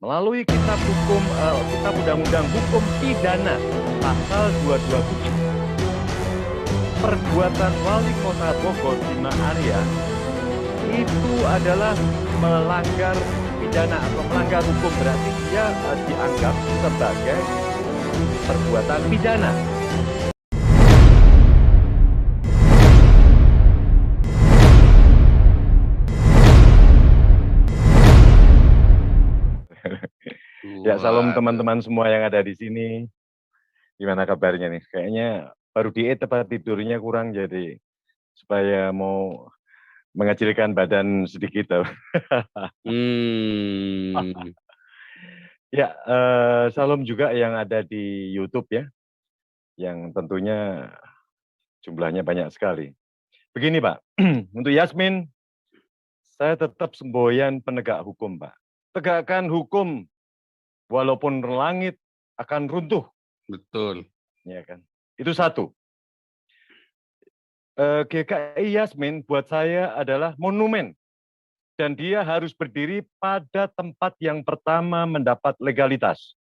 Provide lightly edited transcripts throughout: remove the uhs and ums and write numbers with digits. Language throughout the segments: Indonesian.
Melalui Kitab Undang-Undang Hukum Pidana pasal 227, perbuatan wali kota Bogor Bima Arya itu adalah melanggar pidana atau melanggar hukum, berarti dia dianggap sebagai perbuatan pidana. Ya, salam teman-teman semua yang ada di sini. Gimana kabarnya nih? Kayaknya baru diet tempat tidurnya kurang, jadi supaya mau mengecilkan badan sedikit. Ya, salam juga yang ada di YouTube ya, yang tentunya jumlahnya banyak sekali. Begini Pak, untuk Yasmin, saya tetap semboyan penegak hukum Pak. Tegakkan hukum, walaupun langit akan runtuh. Betul. Ya kan? Itu satu. GKI Yasmin buat saya adalah monumen. Dan dia harus berdiri pada tempat yang pertama mendapat legalitas.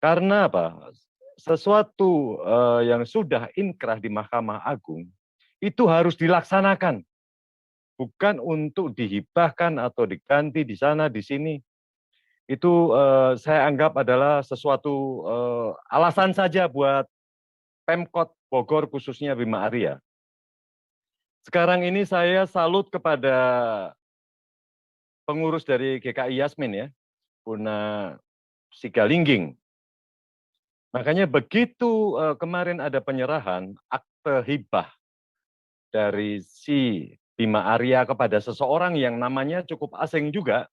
Karena apa? Sesuatu yang sudah inkrah di Mahkamah Agung, itu harus dilaksanakan. Bukan untuk dihibahkan atau diganti di sana, di sini. Itu saya anggap adalah sesuatu alasan saja buat Pemkot Bogor, khususnya Bima Arya. Sekarang ini saya salut kepada pengurus dari GKI Yasmin ya, Buna Sigalingging. Makanya begitu kemarin ada penyerahan akte hibah dari si Bima Arya kepada seseorang yang namanya cukup asing juga,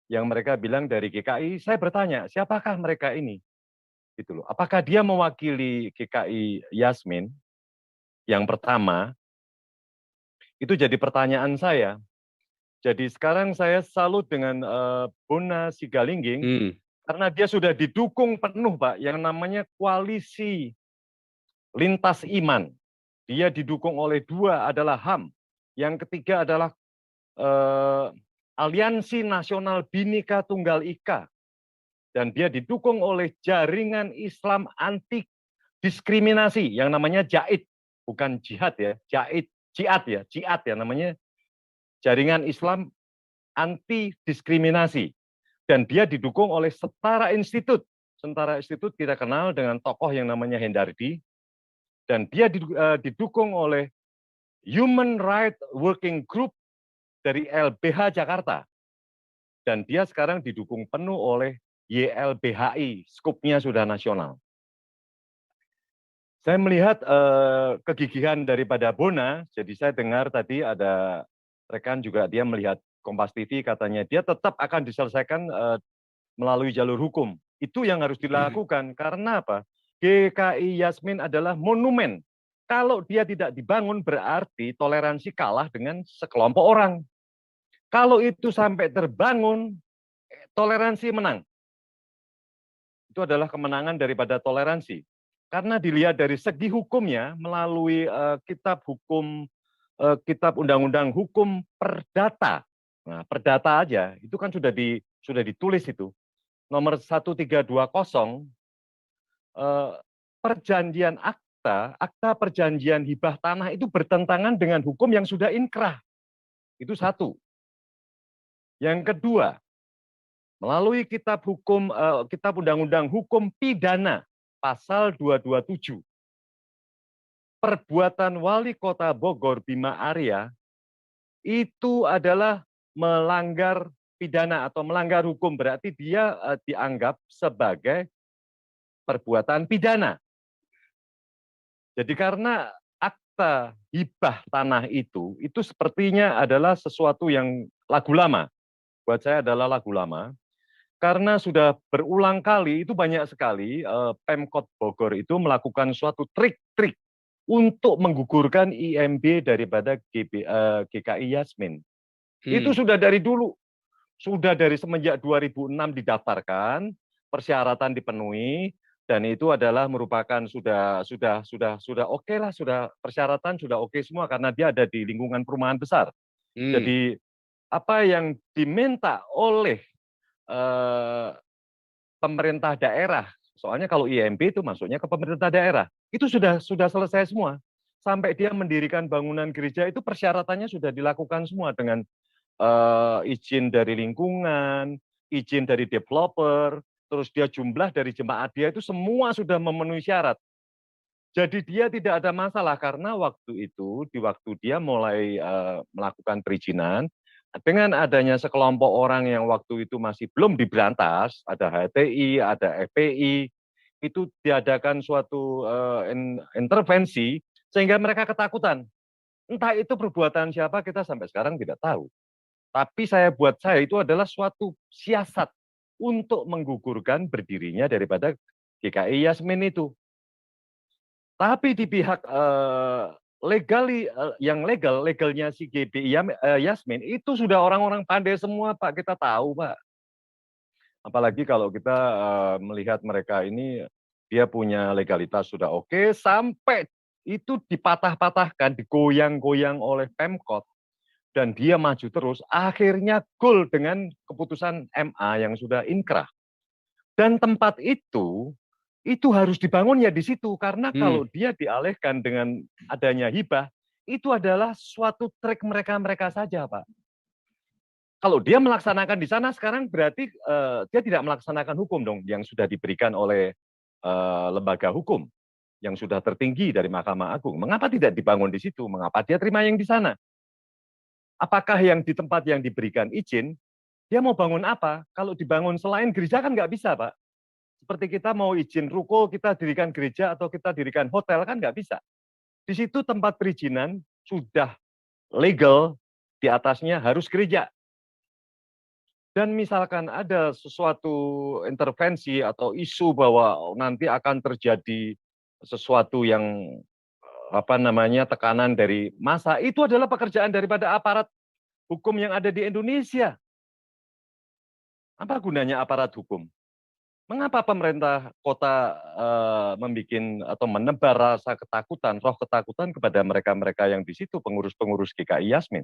yang mereka bilang dari GKI, saya bertanya, siapakah mereka ini? Gitu loh. Apakah dia mewakili GKI Yasmin? Yang pertama, itu jadi pertanyaan saya. Jadi sekarang saya salut dengan Buna Sigalingging, karena dia sudah didukung penuh, Pak, yang namanya koalisi lintas iman. Dia didukung oleh dua adalah HAM, yang ketiga adalah Aliansi Nasional Bhinneka Tunggal Ika, dan dia didukung oleh jaringan Islam anti diskriminasi yang namanya JAID, bukan jihad ya, JAID, jihad ya namanya, jaringan Islam anti diskriminasi. Dan dia didukung oleh Setara Institut. Setara Institut kita kenal dengan tokoh yang namanya Hendardi, dan dia didukung oleh Human Rights Working Group dari LBH Jakarta. Dan dia sekarang didukung penuh oleh YLBHI, skupnya sudah nasional. Saya melihat kegigihan daripada Bona, jadi saya dengar tadi ada rekan juga dia melihat Kompas TV, katanya dia tetap akan diselesaikan melalui jalur hukum. Itu yang harus dilakukan, karena apa? GKI Yasmin adalah monumen. Kalau dia tidak dibangun berarti toleransi kalah dengan sekelompok orang. Kalau itu sampai terbangun, toleransi menang. Itu adalah kemenangan daripada toleransi. Karena dilihat dari segi hukumnya melalui kitab Undang-Undang Hukum Perdata. Nah, perdata aja itu kan sudah ditulis itu. Nomor 1320 perjanjian akta perjanjian hibah tanah itu bertentangan dengan hukum yang sudah inkrah. Itu satu. Yang kedua, melalui Kitab Undang-Undang Hukum Pidana pasal 227, perbuatan wali kota Bogor Bima Arya itu adalah melanggar pidana atau melanggar hukum, berarti dia dianggap sebagai perbuatan pidana. Jadi karena akta hibah tanah itu sepertinya adalah sesuatu yang lagu lama. Buat saya adalah lagu lama. Karena sudah berulang kali, itu banyak sekali Pemkot Bogor itu melakukan suatu trik-trik untuk menggugurkan IMB daripada GKI Yasmin. Itu sudah dari dulu. Sudah dari semenjak 2006 didaftarkan, persyaratan dipenuhi, dan itu adalah merupakan sudah oke lah, sudah persyaratan sudah oke semua karena dia ada di lingkungan perumahan besar. Jadi apa yang diminta oleh pemerintah daerah. Soalnya kalau IMB itu masuknya ke pemerintah daerah. Itu sudah selesai semua. Sampai dia mendirikan bangunan gereja itu persyaratannya sudah dilakukan semua dengan izin dari lingkungan, izin dari developer, terus dia jumlah dari jemaat dia itu semua sudah memenuhi syarat. Jadi dia tidak ada masalah karena waktu itu, di waktu dia mulai melakukan perizinan, dengan adanya sekelompok orang yang waktu itu masih belum diberantas, ada HTI, ada FPI, itu diadakan suatu intervensi sehingga mereka ketakutan. Entah itu perbuatan siapa kita sampai sekarang tidak tahu. Tapi buat saya itu adalah suatu siasat untuk menggugurkan berdirinya daripada GKI Yasmin itu. Tapi di pihak legalnya si GBI Yasmin itu sudah orang-orang pandai semua, Pak. Kita tahu, Pak. Apalagi kalau kita melihat mereka ini, dia punya legalitas sudah oke, sampai itu dipatah-patahkan, digoyang-goyang oleh Pemkot, dan dia maju terus, akhirnya gol dengan keputusan MA yang sudah inkrah. Dan tempat itu harus dibangun ya di situ, karena kalau dia dialihkan dengan adanya hibah, itu adalah suatu trik mereka saja, Pak. Kalau dia melaksanakan di sana sekarang berarti dia tidak melaksanakan hukum dong yang sudah diberikan oleh lembaga hukum yang sudah tertinggi dari Mahkamah Agung. Mengapa tidak dibangun di situ? Mengapa dia terima yang di sana? Apakah yang di tempat yang diberikan izin, dia mau bangun apa? Kalau dibangun selain gereja kan nggak bisa, Pak. Seperti kita mau izin ruko, kita dirikan gereja atau kita dirikan hotel kan nggak bisa. Di situ tempat perizinan sudah legal, di atasnya harus gereja. Dan misalkan ada sesuatu intervensi atau isu bahwa nanti akan terjadi sesuatu yang tekanan dari massa, itu adalah pekerjaan daripada aparat hukum yang ada di Indonesia. Apa gunanya aparat hukum? Mengapa pemerintah kota membuat atau menebar rasa ketakutan, roh ketakutan kepada mereka-mereka yang di situ, pengurus-pengurus GKI Yasmin?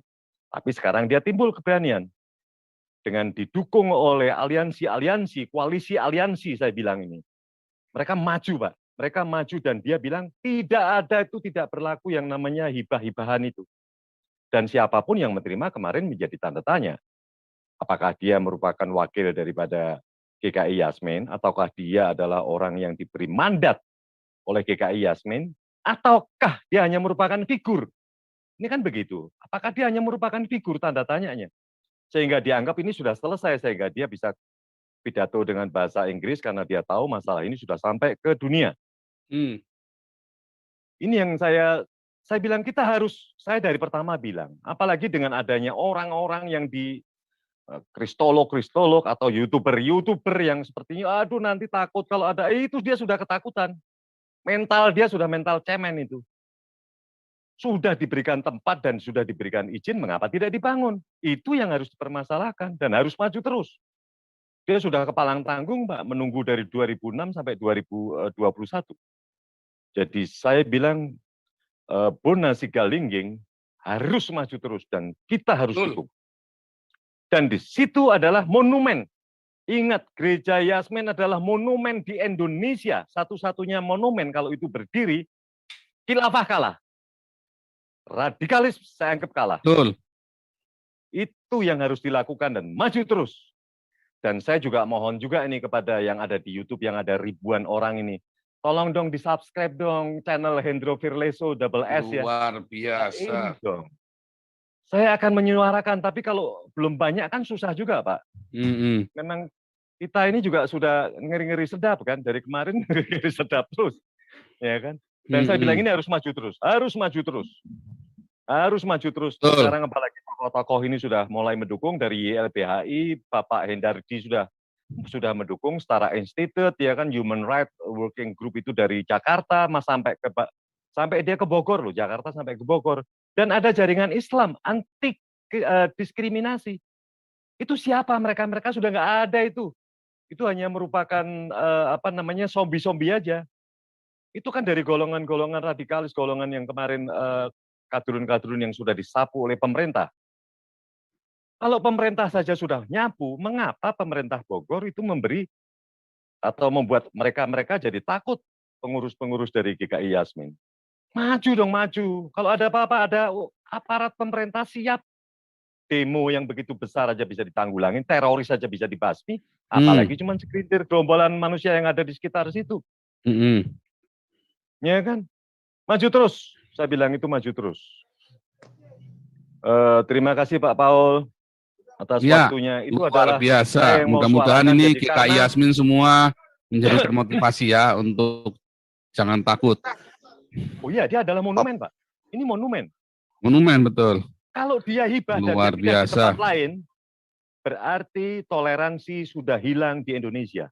Tapi sekarang dia timbul keberanian. Dengan didukung oleh aliansi-aliansi, koalisi aliansi saya bilang ini. Mereka maju, Pak. Mereka maju dan dia bilang tidak ada, itu tidak berlaku yang namanya hibah-hibahan itu. Dan siapapun yang menerima kemarin menjadi tanda tanya. Apakah dia merupakan wakil daripada GKI Yasmin, ataukah dia adalah orang yang diberi mandat oleh GKI Yasmin, ataukah dia hanya merupakan figur? Ini kan begitu. Apakah dia hanya merupakan figur, tanda tanyanya? Sehingga dianggap ini sudah selesai, sehingga dia bisa pidato dengan bahasa Inggris karena dia tahu masalah ini sudah sampai ke dunia. Ini yang saya bilang saya dari pertama bilang, apalagi dengan adanya orang-orang yang di kristolog atau youtuber yang sepertinya, aduh nanti takut kalau ada, itu dia sudah ketakutan. Mental dia sudah mental cemen itu. Sudah diberikan tempat dan sudah diberikan izin, mengapa tidak dibangun? Itu yang harus dipermasalahkan dan harus maju terus. Dia sudah kepalang tanggung, Pak, menunggu dari 2006 sampai 2021. Jadi saya bilang, Bona Sigalingging harus maju terus dan kita harus dukung. Dan di situ adalah monumen. Ingat, Gereja Yasmin adalah monumen di Indonesia. Satu-satunya monumen kalau itu berdiri, khilafah kalah. Radikalis saya anggap kalah. Betul. Itu yang harus dilakukan dan maju terus. Dan saya juga mohon juga ini kepada yang ada di YouTube, yang ada ribuan orang ini. Tolong dong di-subscribe dong channel Hendro Virleso Double S ya. Luar biasa. Ini dong. Saya akan menyuarakan, tapi kalau belum banyak kan susah juga, Pak. Memang kita ini juga sudah ngeri-ngeri sedap kan, dari kemarin ngeri-ngeri sedap terus, ya kan. Dan saya bilang ini harus maju terus, harus maju terus, harus maju terus. Sekarang apalagi tokoh-tokoh ini sudah mulai mendukung, dari YLBHI, Bapak Hendardi sudah mendukung, Setara Institute, ya kan, Human Rights Working Group itu dari Jakarta, sampai dia ke Bogor loh, Jakarta sampai ke Bogor. Dan ada jaringan Islam anti diskriminasi. Itu siapa mereka? Mereka sudah nggak ada itu. Itu hanya merupakan zombie-zombie aja. Itu kan dari golongan-golongan radikalis, golongan yang kemarin kadrun-kadrun yang sudah disapu oleh pemerintah. Kalau pemerintah saja sudah nyapu, mengapa pemerintah Bogor itu memberi atau membuat mereka jadi takut, pengurus-pengurus dari GKI Yasmin. Maju dong, maju. Kalau ada apa-apa, ada aparat pemerintah siap. Demo yang begitu besar aja bisa ditanggulangin, teroris saja bisa dibasmi, apalagi cuma segelintir gerombolan manusia yang ada di sekitar situ. Ya kan? Maju terus. Saya bilang itu maju terus. Terima kasih Pak Paul atas waktunya. Itu luar adalah biasa. Mudah-mudahan ini GKI Yasmin semua menjadi termotivasi ya untuk jangan takut. Oh iya, dia adalah monumen, Pak. Ini monumen. Monumen, betul. Kalau dia hibah luar dan dia pindah biasa ke tempat lain, berarti toleransi sudah hilang di Indonesia.